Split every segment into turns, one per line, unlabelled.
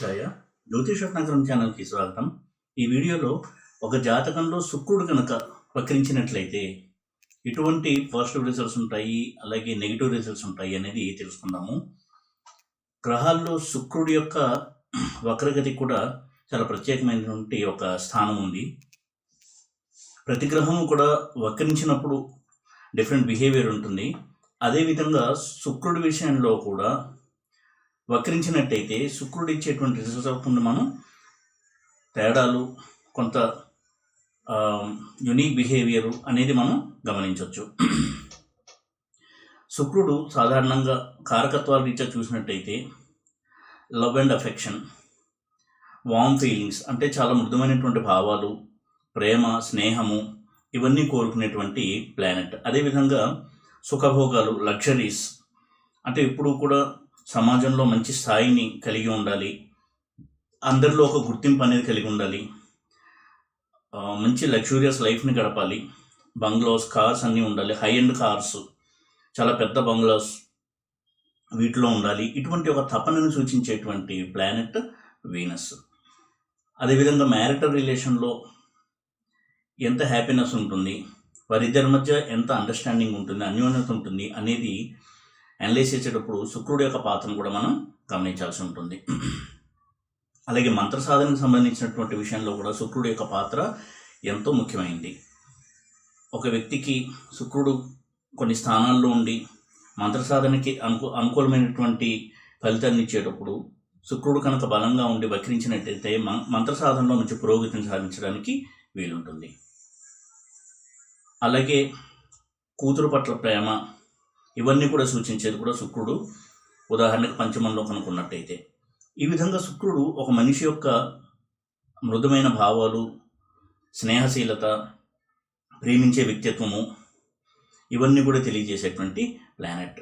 ఛాయ జ్యోతిష నగరం ఛానల్కి స్వాగతం. ఈ వీడియోలో ఒక జాతకంలో శుక్రుడు కనుక వక్రించినట్లయితే ఎటువంటి పాజిటివ్ రిజల్ట్స్ ఉంటాయి, అలాగే నెగిటివ్ రిజల్ట్స్ ఉంటాయి అనేది తెలుసుకుందాము. గ్రహాల్లో శుక్రుడి యొక్క వక్రగతి కూడా చాలా ప్రత్యేకమైనటువంటి ఒక స్థానం ఉంది. ప్రతి గ్రహము కూడా వక్రించినప్పుడు డిఫరెంట్ బిహేవియర్ ఉంటుంది. అదేవిధంగా శుక్రుడి విషయంలో కూడా వక్రించినట్టయితే శుక్రుడు ఇచ్చేటువంటి రిజల్ట్స్ మనం తేడాలు, కొంత యునిక్ బిహేవియర్ అనేది మనం గమనించవచ్చు. శుక్రుడు సాధారణంగా కారకత్వాల రీత్యా చూసినట్టయితే love and affection, warm feelings అంటే చాలా మృదుమైనటువంటి భావాలు, ప్రేమ, స్నేహము ఇవన్నీ కోరుకునేటువంటి ప్లానెట్. అదేవిధంగా సుఖభోగాలు, లగ్జరీస్ అంటే ఎప్పుడూ కూడా సమాజంలో మంచి స్థాయిని కలిగి ఉండాలి, అందరిలో ఒక గుర్తింపు అనేది కలిగి ఉండాలి, మంచి లగ్జూరియస్ లైఫ్ని గడపాలి, బంగ్లాస్, కార్స్ అన్నీ ఉండాలి, హై ఎండ్ కార్స్, చాలా పెద్ద బంగ్లాస్ వీటిలో ఉండాలి. ఇటువంటి ఒక తపనను సూచించేటువంటి ప్లానెట్ వీనస్. అదేవిధంగా మ్యారిటల్ రిలేషన్లో ఎంత హ్యాపీనెస్ ఉంటుంది, వారిద్దరి మధ్య ఎంత అండర్స్టాండింగ్ ఉంటుంది, అన్యోన్యత ఉంటుంది అనేది అనలైజ్ చేసేటప్పుడు శుక్రుడు యొక్క పాత్రను కూడా మనం గమనించాల్సి ఉంటుంది. అలాగే మంత్ర సాధనకు సంబంధించినటువంటి విషయంలో కూడా శుక్రుడు యొక్క పాత్ర ఎంతో ముఖ్యమైనది. ఒక వ్యక్తికి శుక్రుడు కొన్ని స్థానాల్లో ఉండి మంత్ర సాధనకి అనుకూలమైనటువంటి ఫలితాన్ని ఇచ్చేటప్పుడు శుక్రుడు కనుక బలంగా ఉండి వక్రించినట్టయితే మంత్ర సాధనలో నుంచి పురోగతిని సాధించడానికి వీలుంటుంది. అలాగే కూతురు పట్ల ప్రేమ ఇవన్నీ కూడా సూచించేది కూడా శుక్రుడు. ఉదాహరణకు పంచమంలో కనుక్కున్నట్టయితే ఈ విధంగా శుక్రుడు ఒక మనిషి యొక్క మృదుమైన భావాలు, స్నేహశీలత, ప్రేమించే వ్యక్తిత్వము ఇవన్నీ కూడా తెలియజేసేటువంటి ప్లానెట్.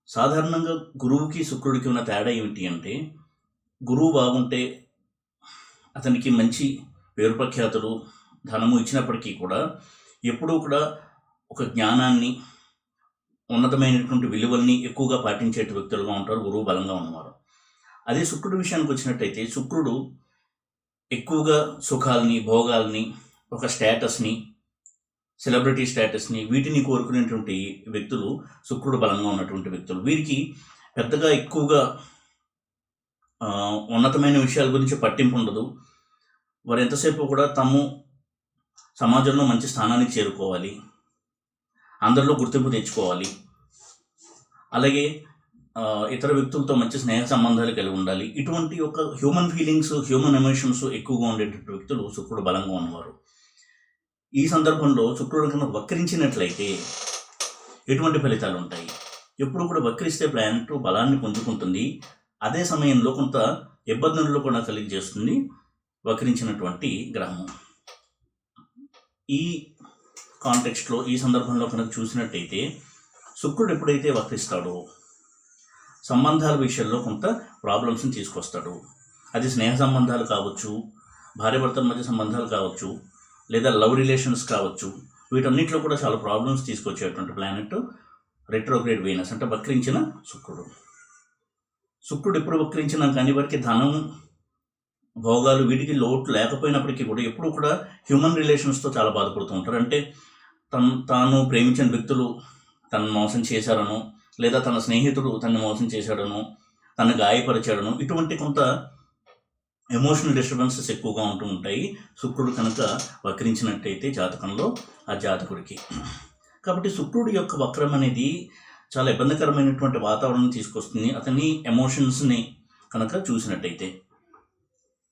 సాధారణంగా గురువుకి శుక్రుడికి ఉన్న తేడా ఏమిటి అంటే, గురువు బాగుంటే అతనికి మంచి పేరు ప్రఖ్యాతులు, ధనము ఇచ్చినప్పటికీ కూడా ఎప్పుడూ కూడా ఒక జ్ఞానాన్ని, ఉన్నతమైనటువంటి విలువల్ని ఎక్కువగా పాటించే వ్యక్తులుగా ఉంటారు గురువు బలంగా ఉన్నవారు. అదే శుక్రుడి విషయానికి వచ్చినట్టయితే శుక్రుడు ఎక్కువగా సుఖాలని, భోగాల్ని, ఒక స్టేటస్ని, సెలబ్రిటీ స్టేటస్ని వీటిని కోరుకునేటువంటి వ్యక్తులు శుక్రుడు బలంగా ఉన్నటువంటి వ్యక్తులు. వీరికి పెద్దగా ఎక్కువగా ఉన్నతమైన విషయాల గురించి పట్టింపు ఉండదు. వారు ఎంతసేపు కూడా తాము సమాజంలో మంచి స్థానానికి చేరుకోవాలి, అందరిలో గుర్తింపు తెచ్చుకోవాలి, అలాగే ఇతర వ్యక్తులతో మంచి స్నేహ సంబంధాలు కలిగి ఉండాలి. ఇటువంటి ఒక హ్యూమన్ ఫీలింగ్స్, హ్యూమన్ ఎమోషన్స్ ఎక్కువగా ఉండేటువంటి వ్యక్తులు శుక్రుడు బలంగా ఉన్నవారు. ఈ సందర్భంలో శుక్రుడు కనుక వక్రించినట్లయితే ఎటువంటి ఫలితాలు ఉంటాయి? ఎప్పుడు కూడా వక్రిస్తే ప్లానెట్ బలాన్ని పుంజుకుంటుంది. అదే సమయంలో కొంత ఇబ్బందులు కూడా కలిగజేస్తుంది వక్రించినటువంటి గ్రహము. ఈ కాంటెక్స్ట్లో, ఈ సందర్భంలో కనుక చూసినట్టయితే శుక్రుడు ఎప్పుడైతే వక్రిస్తాడో సంబంధాల విషయంలో కొంత ప్రాబ్లమ్స్ని తీసుకొస్తాడు. అది స్నేహ సంబంధాలు కావచ్చు, భార్యాభర్తల మధ్య సంబంధాలు కావచ్చు, లేదా లవ్ రిలేషన్స్ కావచ్చు. వీటన్నిటిలో కూడా చాలా ప్రాబ్లమ్స్ తీసుకొచ్చేటువంటి ప్లానెట్ రెట్రోగ్రేడ్ వీనస్ అంటే వక్రించిన శుక్రుడు. శుక్రుడు ఎప్పుడు వక్రించినా కానీ వారికి ధనం, భోగాలు వీటికి లోటు లేకపోయినప్పటికీ కూడా ఎప్పుడూ కూడా హ్యూమన్ రిలేషన్స్తో చాలా బాధపడుతూ ఉంటారు. అంటే తాను ప్రేమించిన వ్యక్తులు తనను మోసం చేశారనో, లేదా తన స్నేహితుడు తనని మోసం చేశాడనో, తను గాయపరిచాడనో, ఇటువంటి కొంత ఎమోషనల్ డిస్టర్బెన్సెస్ ఎక్కువగా ఉంటూ ఉంటాయి శుక్రుడు కనుక వక్రించినట్టయితే జాతకంలో ఆ జాతకుడికి. కాబట్టి శుక్రుడి యొక్క వక్రం అనేది చాలా ఇబ్బందికరమైనటువంటి వాతావరణం తీసుకొస్తుంది అతని ఎమోషన్స్ని కనుక చూసినట్టయితే.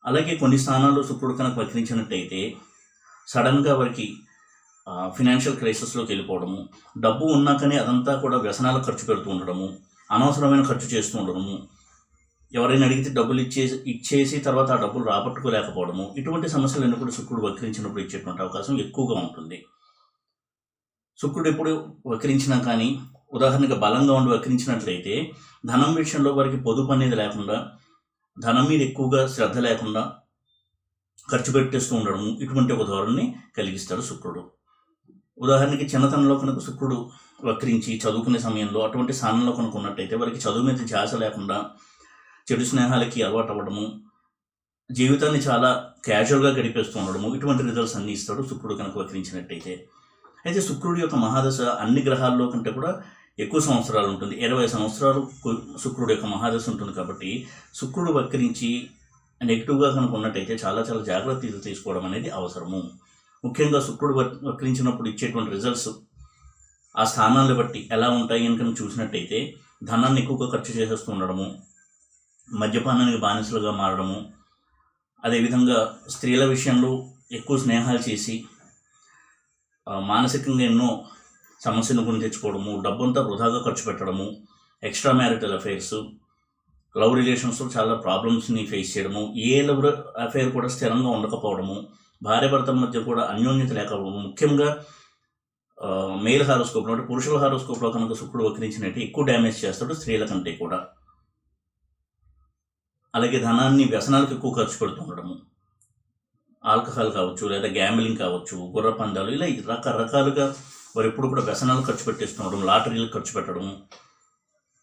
అలాగే కొన్ని స్థానాల్లో శుక్రుడు కనుక వక్రించినట్టయితే సడన్గా వారికి ఫినాన్షియల్ క్రైసిస్లోకి వెళ్ళిపోవడము, డబ్బు ఉన్నా కానీ అదంతా కూడా వ్యసనాలకు ఖర్చు పెడుతూ ఉండడము, అనవసరమైన ఖర్చు చేస్తూ ఉండడము, ఎవరైనా అడిగితే డబ్బులు ఇచ్చేసి తర్వాత ఆ డబ్బులు రాబట్టుకోలేకపోవడము, ఇటువంటి సమస్యలన్నీ కూడా శుక్రుడు వక్రించినప్పుడు ఇచ్చేటువంటి అవకాశం ఎక్కువగా ఉంటుంది. శుక్రుడు ఎప్పుడు వక్రించినా కానీ, ఉదాహరణగా బలంగా ఉండి వక్రించినట్లయితే ధనం విషయంలో వారికి పొదుపు అనేది లేకుండా, ధనం మీద ఎక్కువగా శ్రద్ధ లేకుండా ఖర్చు పెట్టేస్తూ ఉండడము, ఇటువంటి ఒక ధోరణిని కలిగిస్తాడు శుక్రుడు. ఉదాహరణకి చిన్నతనంలో కనుక శుక్రుడు వక్రించి చదువుకునే సమయంలో అటువంటి స్థానంలో కనుక ఉన్నట్టయితే వారికి చదువు మీద ధ్యాస లేకుండా చెడు స్నేహాలకి అలవాటు అవ్వడము, జీవితాన్ని చాలా క్యాజువల్గా గడిపేస్తూ ఉండడము, ఇటువంటి రిజల్ట్స్ అన్నీ ఇస్తాడు శుక్రుడు కనుక వక్రించినట్టయితే. అయితే శుక్రుడి యొక్క మహాదశ అన్ని గ్రహాల్లో కంటే కూడా ఎక్కువ సంవత్సరాలు ఉంటుంది. 20 సంవత్సరాలు శుక్రుడు యొక్క మహాదశ ఉంటుంది. కాబట్టి శుక్రుడు వక్రించి నెగిటివ్గా కనుక ఉన్నట్టయితే చాలా చాలా జాగ్రత్తలు తీసుకోవడం అనేది అవసరము. ముఖ్యంగా శుక్రుడు వక్రించినప్పుడు ఇచ్చేటువంటి రిజల్ట్స్ ఆ స్థానాలను బట్టి ఎలా ఉంటాయి అని కనుక చూసినట్టయితే ధనాన్ని ఎక్కువగా ఖర్చు చేసేస్తూ ఉండడము, మద్యపానానికి బానిసలుగా మారడము, అదేవిధంగా స్త్రీల విషయంలో ఎక్కువ స్నేహాలు చేసి మానసికంగా ఎన్నో సమస్యను కొని తెచ్చుకోవడము, డబ్బంతా వృధాగా ఖర్చు పెట్టడము, ఎక్స్ట్రా మ్యారిటల్ అఫైర్స్, లవ్ రిలేషన్స్లో చాలా ప్రాబ్లమ్స్ని ఫేస్ చేయడము, ఏ లవ్ అఫైర్ కూడా స్థిరంగా ఉండకపోవడము, భార్యాభర్తల మధ్య కూడా అన్యోన్యత లేకపోవడము, ముఖ్యంగా మేల్ హారోస్కోప్లో అంటే పురుషుల హారోస్కోప్లో కనుక శుక్రుడు వక్రించినట్టు ఎక్కువ డ్యామేజ్ చేస్తాడు స్త్రీల కంటే కూడా. అలాగే ధనాన్ని వ్యసనాలకు ఎక్కువ ఖర్చు పెడుతుండడము, ఆల్కహాల్ కావచ్చు, లేదా గ్యాంబ్లింగ్ కావచ్చు, గుర్ర పందాలు, ఇలా రకరకాలుగా వారు ఎప్పుడు కూడా వ్యసనాలు ఖర్చు పెట్టేస్తుండడం, లాటరీలకు ఖర్చు పెట్టడము,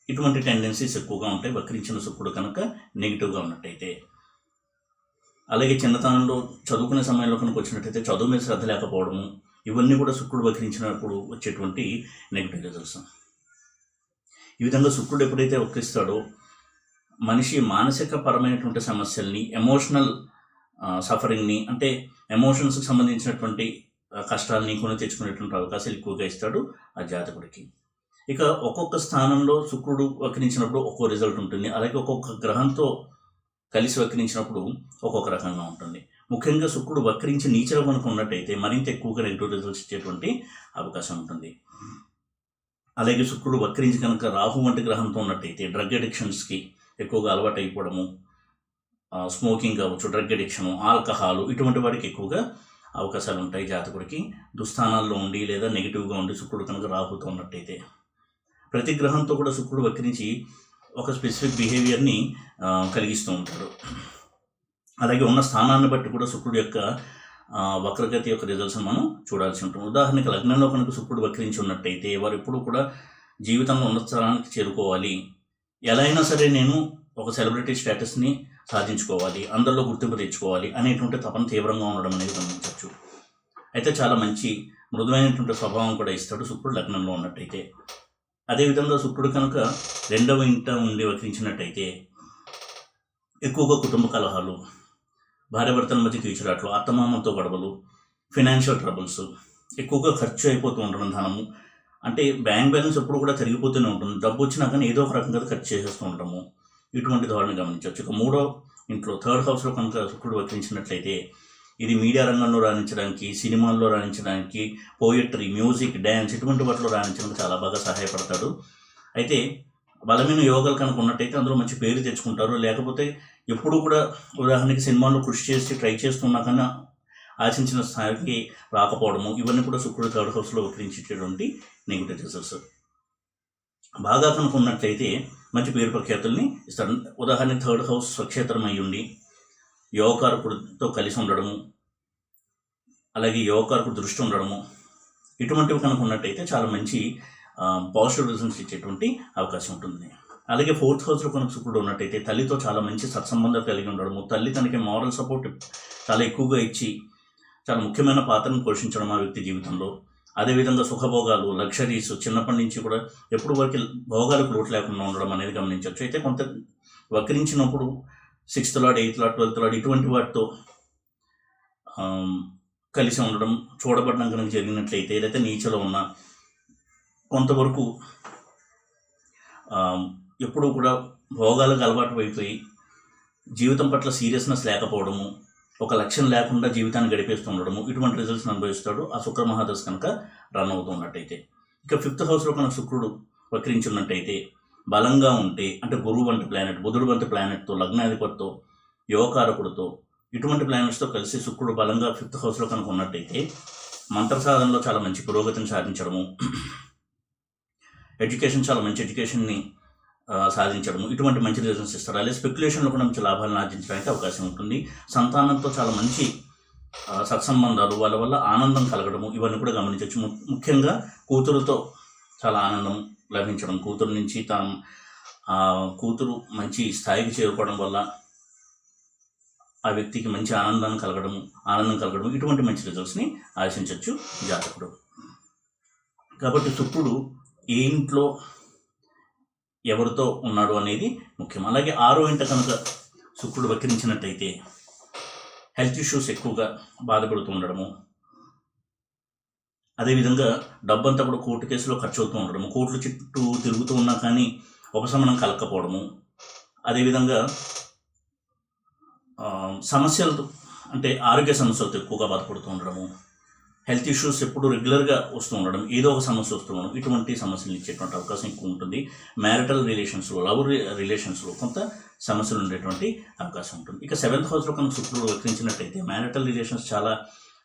ఇటువంటి టెండెన్సీస్ ఎక్కువగా ఉంటాయి వక్రించిన శుక్రుడు కనుక నెగిటివ్గా ఉన్నట్టయితే. అలాగే చిన్నతనంలో చదువుకునే సమయంలో కనుక వచ్చినట్టయితే చదువు మీద శ్రద్ధ లేకపోవడము, ఇవన్నీ కూడా శుక్రుడు వక్రించినప్పుడు వచ్చేటువంటి నెగిటివ్ రిజల్ట్స్. ఈ విధంగా శుక్రుడు ఎప్పుడైతే వక్రిస్తాడో మనిషి మానసిక పరమైనటువంటి సమస్యల్ని, ఎమోషనల్ సఫరింగ్ని, అంటే ఎమోషన్స్కి సంబంధించినటువంటి కష్టాలని కొని తెచ్చుకునేటువంటి అవకాశాలు ఎక్కువగా ఇస్తాడు ఆ జాతకుడికి. ఇక ఒక్కొక్క స్థానంలో శుక్రుడు వక్రించినప్పుడు ఒక్కో రిజల్ట్ ఉంటుంది. అలాగే ఒక్కొక్క గ్రహంతో కలిసి వక్రించినప్పుడు ఒక్కొక్క రకంగా ఉంటుంది. ముఖ్యంగా శుక్రుడు వక్రించి నీచలో కనుక ఉన్నట్టయితే మరింత ఎక్కువగా నెగిటివ్ రిజల్ట్స్ ఇచ్చేటువంటి అవకాశం ఉంటుంది. అలాగే శుక్రుడు వక్రించి కనుక రాహు వంటి గ్రహంతో ఉన్నట్టయితే డ్రగ్ అడిక్షన్స్కి ఎక్కువగా అలవాటు అయిపోవడము, స్మోకింగ్ కావచ్చు, డ్రగ్ అడిక్షన్, ఆల్కహాల్, ఇటువంటి వాడికి ఎక్కువగా అవకాశాలు ఉంటాయి జాతకుడికి. దుస్థానాల్లో ఉండి లేదా నెగిటివ్గా ఉండి శుక్రుడు కనుక రాహుతో ఉన్నట్టయితే. ప్రతి గ్రహంతో కూడా శుక్రుడు వక్రించి ఒక స్పెసిఫిక్ బిహేవియర్ని కలిగిస్తూ ఉంటాడు. అలాగే ఉన్న స్థానాన్ని బట్టి కూడా శుక్రుడు యొక్క వక్రగతి యొక్క రిజల్ట్స్ మనం చూడాల్సి ఉంటుంది. ఉదాహరణకి లగ్నంలో కనుక శుక్రుడు వక్రించి ఉన్నట్టయితే వారు ఎప్పుడు కూడా జీవితంలో ఉన్న స్థానానికి చేరుకోవాలి, ఎలా అయినా సరే నేను ఒక సెలబ్రిటీ స్టేటస్ని సాధించుకోవాలి, అందరిలో గుర్తింపు తెచ్చుకోవాలి అనేటువంటి తపన తీవ్రంగా ఉండడం అనేది గమనించవచ్చు. అయితే చాలా మంచి మృదువైనటువంటి స్వభావం కూడా ఇస్తాడు శుక్రుడు లగ్నంలో ఉన్నట్టయితే. అదేవిధంగా శుక్రుడు కనుక 2వ ఇంట ఉండి వక్రించినట్టయితే ఎక్కువగా కుటుంబ కలహాలు, భార్యాభర్తల మధ్య కీచురాట్లు, అత్తమామలతో గొడవలు, ఫినాన్షియల్ ట్రబుల్స్, ఎక్కువగా ఖర్చు అయిపోతూ ఉండడం, ధనము అంటే బ్యాంక్ బ్యాలెన్స్ ఎప్పుడు కూడా తిరిగిపోతూనే ఉంటుంది, డబ్బు వచ్చినా కానీ ఏదో ఒక రకంగా ఖర్చు చేసేస్తూ ఉండడము, ఇటువంటి ధోరణి గమనించవచ్చు. ఇక 3వ ఇంట్లో 3rd హౌస్లో కనుక శుక్రుడు వక్రించినట్లయితే ఇది మీడియా రంగంలో రాణించడానికి, సినిమాల్లో రాణించడానికి, పోయట్రీ, మ్యూజిక్, డ్యాన్స్, ఇటువంటి వాటిలో రాణించడానికి చాలా బాగా సహాయపడతాడు. అయితే బలమైన యోగాలు కనుక ఉన్నట్టయితే అందులో మంచి పేరు తెచ్చుకుంటారు. లేకపోతే ఎప్పుడు కూడా ఉదాహరణకి సినిమాల్లో కృషి చేసి ట్రై చేస్తున్నా కన్నా ఆశించిన స్థాయికి రాకపోవడము, ఇవన్నీ కూడా శుక్రుడు 3rd హౌస్లో వక్రించేటువంటి నెగిటివ్ రిజల్ట్స్. బాగా కనుక ఉన్నట్లయితే మంచి పేరు ప్రఖ్యాతుల్ని ఇస్తాడు. ఉదాహరణకి 3rd హౌస్ స్వక్షేత్రం అయి ఉండి యోగకారకుడితో కలిసి ఉండడము, అలాగే యోగకారకుడు దృష్టి ఉండడము, ఇటువంటివి కనుక ఉన్నట్టయితే చాలా మంచి పాజిటివ్ రిజల్ట్స్ ఇచ్చేటువంటి అవకాశం ఉంటుంది. అలాగే 4th హౌస్లో కనుక శుక్రుడు ఉన్నట్టయితే తల్లితో చాలా మంచి సత్సంబంధాలు కలిగి ఉండడము, తల్లి తనకి మారల్ సపోర్ట్ చాలా ఎక్కువగా ఇచ్చి చాలా ముఖ్యమైన పాత్రను పోషించడం ఆ వ్యక్తి జీవితంలో. అదేవిధంగా సుఖభోగాలు, లగ్జరీస్ చిన్నప్పటి నుంచి కూడా ఎప్పుడు వరకు భోగాలకు లోటు లేకుండా ఉండడం అనేది గమనించవచ్చు. అయితే కొంత వక్రించినప్పుడు 6th lord, 8th lord, 12th lord ఇటువంటి వాటితో కలిసి ఉండడం, చూడబడడం కనుక జరిగినట్లయితే, ఏదైతే నీచలో ఉన్న కొంతవరకు ఎప్పుడూ కూడా భోగాలకు అలవాటు అయిపోయి జీవితం పట్ల సీరియస్నెస్ లేకపోవడము, ఒక లక్ష్యం లేకుండా జీవితాన్ని గడిపేస్తూ ఉండడము, ఇటువంటి రిజల్ట్స్ని అనుభవిస్తాడు ఆ శుక్ర మహాదశ కనుక రన్ అవుతూ ఉన్నట్టయితే. ఇక 5th హౌస్లో కనుక శుక్రుడు వక్రించున్నట్టయితే బలంగా ఉంటే, అంటే గురువు వంటి ప్లానెట్, బుధుడు వంటి ప్లానెట్తో, లగ్నాధిపతితో, యోగకారకుడితో, ఇటువంటి ప్లానెట్స్తో కలిసి శుక్రుడు బలంగా 5th హౌస్లో కనుక ఉన్నట్టయితే మంత్ర సాధనలో చాలా మంచి పురోగతిని సాధించడము, ఎడ్యుకేషన్ చాలా మంచి ఎడ్యుకేషన్ని సాధించడము, ఇటువంటి మంచి రిజల్ట్స్ ఇస్తాడు. అలాగే స్పెక్యులేషన్లో కూడా మంచి లాభాలను ఆర్జించడానికి అవకాశం ఉంటుంది. సంతానంతో చాలా మంచి సత్సంబంధాలు, వాళ్ళ వల్ల ఆనందం కలగడము, ఇవన్నీ కూడా గమనించవచ్చు. ముఖ్యంగా కూతురుతో చాలా ఆనందం లభించడం, కూతురు నుంచి కూతురు మంచి స్థాయికి చేరుకోవడం వల్ల ఆ వ్యక్తికి మంచి ఆనందం కలగడం ఇటువంటి మంచి రిజల్ట్స్ని ఆశించవచ్చు జాతకుడు. కాబట్టి శుక్రుడు ఏ ఇంట్లో ఎవరితో ఉన్నాడు అనేది ముఖ్యం. అలాగే 6వ ఇంట కనుక శుక్రుడు వక్రించినట్టయితే హెల్త్ ఇష్యూస్ ఎక్కువగా బాధపడుతూ ఉండడము, అదేవిధంగా డబ్బంతా కూడా కోర్టు కేసులో ఖర్చు అవుతూ ఉండడము, కోర్టుల చుట్టూ తిరుగుతూ ఉన్నా కానీ ఉపశమనం కలగకపోవడము, అదేవిధంగా సమస్యలతో అంటే ఆరోగ్య సమస్యలతో ఎక్కువగా బాధపడుతూ ఉండడము, హెల్త్ ఇష్యూస్ ఎప్పుడు రెగ్యులర్గా వస్తూ ఉండడం, ఏదో ఒక సమస్య వస్తూ ఉండడం, ఇటువంటి సమస్యలు ఇచ్చేటువంటి అవకాశం ఎక్కువ ఉంటుంది. మ్యారిటల్ రిలేషన్స్లో, లవ్ రిలేషన్స్లో కొంత సమస్యలు ఉండేటువంటి అవకాశం ఉంటుంది. ఇక 7th హౌస్లో కనుక శుక్రుడు వక్రించినట్టయితే మ్యారిటల్ రిలేషన్స్ చాలా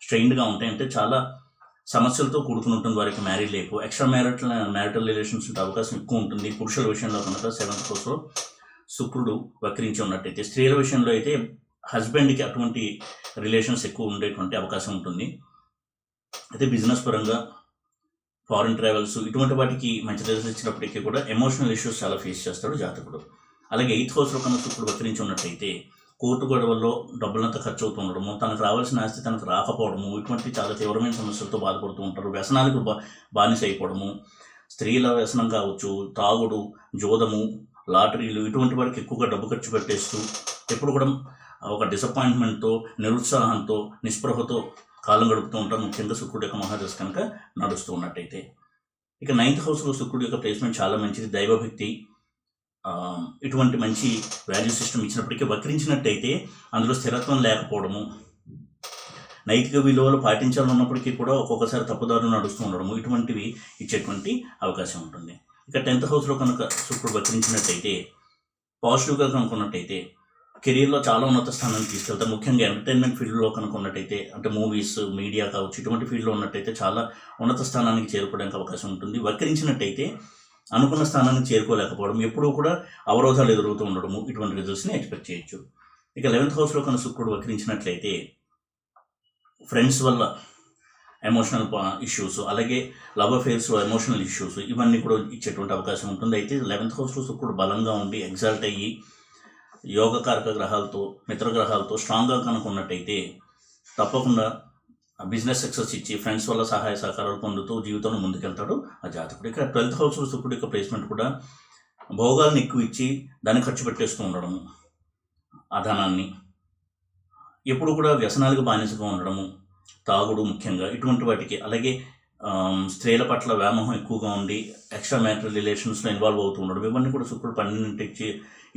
స్ట్రెయిన్డ్గా ఉంటాయి. అంటే చాలా సమస్యలతో కూడుకుని ఉంటుంది. వారికి మ్యారేజ్ లేకు, ఎక్స్ట్రా మ్యారిటల్ రిలేషన్స్ ఉంటే అవకాశం ఎక్కువ ఉంటుంది. పురుషుల విషయంలో కనుక 7th హౌస్లో శుక్రుడు వక్రించి ఉన్నట్టయితే, స్త్రీల విషయంలో అయితే హస్బెండ్కి అటువంటి రిలేషన్స్ ఎక్కువ ఉండేటువంటి అవకాశం ఉంటుంది. అయితే బిజినెస్ పరంగా ఫారిన్ ట్రావెల్స్ ఇటువంటి వాటికి మంచి రిజల్ట్స్ ఇచ్చినప్పటికీ కూడా ఎమోషనల్ ఇష్యూస్ చాలా ఫేస్ చేస్తాడు జాతకుడు. అలాగే 8th హౌస్లో కనుక శుక్రుడు వక్రించి ఉన్నట్టయితే కోర్టు గొడవల్లో డబ్బులంతా ఖర్చు అవుతూ ఉండడము, తనకు రావాల్సిన ఆస్తి తనకు రాకపోవడము, ఇటువంటి చాలా తీవ్రమైన సమస్యలతో బాధపడుతూ ఉంటారు. వ్యసనాలకు బానిస అయిపోవడము, స్త్రీల వ్యసనం కావచ్చు, తాగుడు, జోదము, లాటరీలు ఇటువంటి వాటికి ఎక్కువగా డబ్బు ఖర్చు పెట్టేస్తూ ఎప్పుడు కూడా ఒక డిసప్పాయింట్మెంట్తో, నిరుత్సాహంతో, నిస్పృహతో కాలం గడుపుతూ ఉంటారు. ముఖ్యంగా శుక్రుడు యొక్క మహాదశ కనుక నడుస్తూ ఉన్నట్టయితే. ఇక 9th హౌస్లో శుక్రుడు యొక్క ప్లేస్మెంట్ చాలా మంచిది. దైవభక్తి ఇటువంటి మంచి వాల్యూ సిస్టమ్ ఇచ్చినప్పటికీ వక్రించినట్టయితే అందులో స్థిరత్వం లేకపోవడము, నైతిక విలువలు పాటించాలన్నప్పటికీ కూడా ఒక్కొక్కసారి తప్పుదారులు నడుస్తూ ఉండడము, ఇటువంటివి ఇచ్చేటువంటి అవకాశం ఉంటుంది. ఇక 10th హౌస్లో కనుక శుక్రుడు వక్రించినట్టయితే పాజిటివ్గా కనుక్కున్నట్టయితే కెరీర్లో చాలా ఉన్నత స్థానాన్ని తీసుకెళ్తారు. ముఖ్యంగా ఎంటర్టైన్మెంట్ ఫీల్డ్లో కనుక ఉన్నట్టయితే, అంటే మూవీస్, మీడియా కావచ్చు, ఇటువంటి ఫీల్డ్లో ఉన్నట్టయితే చాలా ఉన్నత స్థానానికి చేరుకోవడానికి అవకాశం ఉంటుంది. వక్రించినట్టయితే అనుకున్న స్థానానికి చేరుకోలేకపోవడం, ఎప్పుడూ కూడా అవరోధాలు ఎదురవుతూ ఉండడము, ఇటువంటి రిజల్ట్స్ని ఎక్స్పెక్ట్ చేయొచ్చు. ఇక 11th హౌస్లో కనుక శుక్రుడు వక్రించినట్లయితే ఫ్రెండ్స్ వల్ల ఎమోషనల్ ఇష్యూస్, అలాగే లవ్ అఫేర్స్లో ఎమోషనల్ ఇష్యూస్ ఇవన్నీ కూడా ఇచ్చేటువంటి అవకాశం ఉంటుంది. అయితే 11th హౌస్లో శుక్రుడు బలంగా ఉండి ఎగ్జాల్ట్ అయ్యి యోగకారక గ్రహాలతో, మిత్రగ్రహాలతో స్ట్రాంగ్గా కనుక ఉన్నట్టయితే తప్పకుండా బిజినెస్ సక్సెస్ ఇచ్చి ఫ్రెండ్స్ వల్ల సహాయ సహకారాలు పొందుతూ జీవితంలో ముందుకెళ్తాడు ఆ జాతకుడు. ఇక 12th హౌస్లో శుక్రుడు యొక్క ప్లేస్మెంట్ కూడా భోగాలను ఎక్కువ ఇచ్చి దాన్ని ఖర్చు పెట్టేస్తూ ఉండడము, ఆ ధనాన్ని ఎప్పుడు కూడా వ్యసనాలకు బానిసగా ఉండడము, తాగుడు ముఖ్యంగా ఇటువంటి వాటికి, అలాగే స్త్రీల పట్ల వ్యామోహం ఎక్కువగా ఉండి ఎక్స్ట్రా మ్యారిటల్ రిలేషన్స్లో ఇన్వాల్వ్ అవుతూ ఉండడం, ఇవన్నీ కూడా శుక్రుడు 12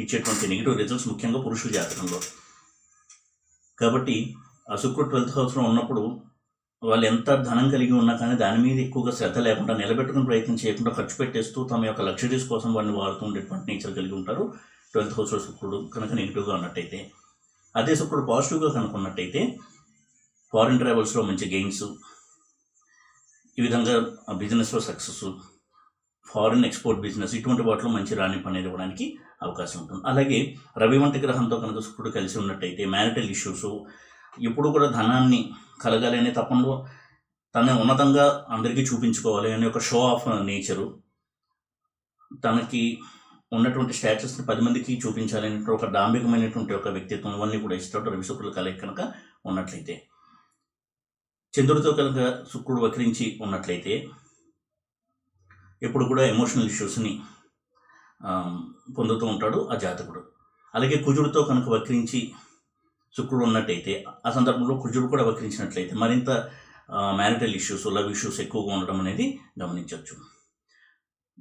ఇచ్చేటువంటి నెగిటివ్ రిజల్ట్స్ ముఖ్యంగా పురుషుల జాతకంలో. కాబట్టి ఆ శుక్రుడు 12th హౌస్లో ఉన్నప్పుడు వాళ్ళు ఎంత ధనం కలిగి ఉన్నా కానీ దాని మీద ఎక్కువగా శ్రద్ధ లేకుండా, నిలబెట్టుకుని ప్రయత్నం చేయకుండా ఖర్చు పెట్టేస్తూ తమ యొక్క లగ్జరీస్ కోసం వాడిని వాడుతూ ఉండేటువంటి నేచర్ కలిగి ఉంటారు 12th హౌస్లో శుక్రుడు కనుక నెగిటివ్గా ఉన్నట్టయితే. అదే శుక్రుడు పాజిటివ్గా కనుక ఉన్నట్టయితే ఫారిన్ ట్రావెల్స్లో మంచి గెయిన్స్, ఈ విధంగా బిజినెస్లో సక్సెస్, ఫారిన్ ఎక్స్పోర్ట్ బిజినెస్ ఇటువంటి వాటిలో మంచి రాణింపు అనేది ఇవ్వడానికి అవకాశం ఉంటుంది. అలాగే రవి వంటి గ్రహంతో కనుక శుక్రుడు కలిసి ఉన్నట్టయితే మ్యారిటల్ ఇష్యూస్, ఎప్పుడు కూడా ధనాన్ని కలగాలి అనే తపంలో తన ఉన్నతంగా అందరికీ చూపించుకోవాలి అనే ఒక షో ఆఫ్ నేచరు, తనకి ఉన్నటువంటి స్టేటస్ని 10 మందికి చూపించాలి అనే ఒక డాంబికమైనటువంటి ఒక వ్యక్తిత్వం, ఇవన్నీ కూడా ఇస్తాడు రవి శుక్రుడు కలయిక కనుక ఉన్నట్లయితే. చంద్రుడితో కనుక శుక్రుడు వక్రించి ఉన్నట్లయితే ఎప్పుడు కూడా ఎమోషనల్ ఇష్యూస్ని పొందుతూ ఉంటాడు ఆ జాతకుడు. అలాగే కుజుడితో కనుక వక్రించి శుక్రుడు ఉన్నట్టయితే ఆ సందర్భంలో కుజుడు కూడా వక్రించినట్లయితే మరింత మ్యారిటల్ ఇష్యూస్, లవ్ ఇష్యూస్ ఎక్కువగా ఉండడం అనేది గమనించవచ్చు.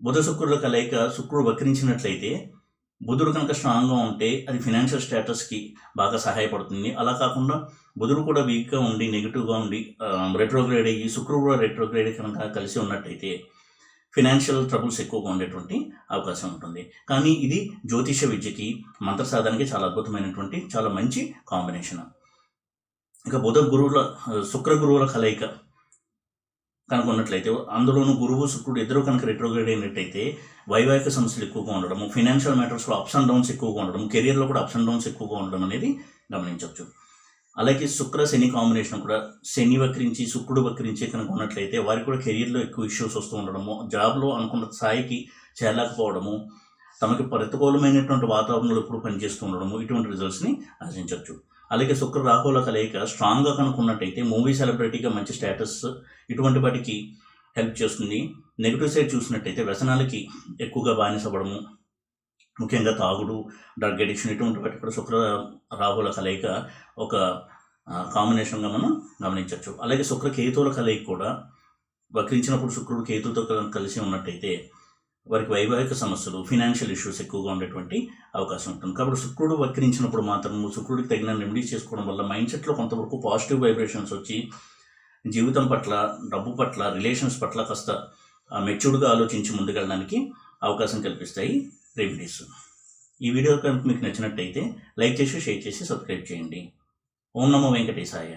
బుధ శుక్రుల కలయిక శుక్రుడు వక్రించినట్లయితే బుధుడు కనుక స్ట్రాంగ్గా ఉంటే అది ఫినాన్షియల్ స్టేటస్కి బాగా సహాయపడుతుంది. అలా కాకుండా బుధుడు కూడా వీక్గా ఉండి నెగిటివ్గా ఉండి రెట్రోగ్రేడ్ అయ్యి శుక్రుడు కూడా రెట్రోగ్రేడ్ కనుక కలిసి ఉన్నట్టయితే ఫినాన్షియల్ ట్రబుల్స్ ఎక్కువగా ఉండేటువంటి అవకాశం ఉంటుంది. కానీ ఇది జ్యోతిష విద్యకి, మంత్ర సాధనకి చాలా అద్భుతమైనటువంటి చాలా మంచి కాంబినేషన్. ఇక శుక్ర గురువుల కలయిక కనుక ఉన్నట్లయితే, అందులోనూ గురువు శుక్రుడు ఇద్దరు కనుక రెట్రోగ్రేడ్ అయినట్టయితే వైవాహిక సమస్యలు ఎక్కువగా ఉండడము, ఫినాన్షియల్ మ్యాటర్స్లో అప్స్ అండ్ డౌన్స్ ఎక్కువగా ఉండడం, కెరియర్లో కూడా అప్స్ అండ్ డౌన్స్ ఎక్కువగా ఉండడం అనేది గమనించవచ్చు. అలాగే శుక్ర శని కాంబినేషన్ కూడా, శని వక్రించి శుక్రుడు వక్రించి కనుక ఉన్నట్లయితే వారికి కూడా కెరీర్లో ఎక్కువ ఇష్యూస్ వస్తూ ఉండడము, జాబ్లో అనుకున్న స్థాయికి చేరలేకపోవడము, తమకి ప్రతికూలమైనటువంటి వాతావరణంలో ఎప్పుడు పనిచేస్తూ ఉండడము, ఇటువంటి రిజల్ట్స్ని ఆశించవచ్చు. అలాగే శుక్ర రాహుల కలయిక స్ట్రాంగ్గా కనుక్కున్నట్టయితే మూవీ సెలబ్రిటీగా మంచి స్టేటస్ ఇటువంటి వాటికి హెల్ప్ చేస్తుంది. నెగిటివ్ సైడ్ చూసినట్టయితే వ్యసనాలకి ఎక్కువగా బానిసపడము, ముఖ్యంగా తాగుడు, డ్రగ్ అడిక్షన్ ఇటువంటి వాటి కూడా శుక్ర రాహుల కలయిక ఒక కాంబినేషన్గా మనం గమనించవచ్చు. అలాగే శుక్ర కేతువుల కలయిక కూడా వక్రించినప్పుడు శుక్రుడు కేతువుతో కలిసి ఉన్నట్టయితే వారికి వైవాహిక సమస్యలు, ఫినాన్షియల్ ఇష్యూస్ ఎక్కువగా ఉండేటువంటి అవకాశం ఉంటుంది. కాబట్టి శుక్రుడు వక్రించినప్పుడు మాత్రం శుక్రుడికి తగిన రెమెడీస్ చేసుకోవడం వల్ల మైండ్ సెట్లో కొంతవరకు పాజిటివ్ వైబ్రేషన్స్ వచ్చి జీవితం పట్ల, డబ్బు పట్ల, రిలేషన్స్ పట్ల కాస్త మెచ్యూర్డ్గా ఆలోచించి ముందుకెళ్ళడానికి అవకాశం కల్పిస్తాయి రెమెడీస్. ఈ వీడియో కనుక మీకు నచ్చినట్టయితే లైక్ చేసి, షేర్ చేసి, సబ్స్క్రైబ్ చేయండి. ఓం నమో వెంకటేశాయ.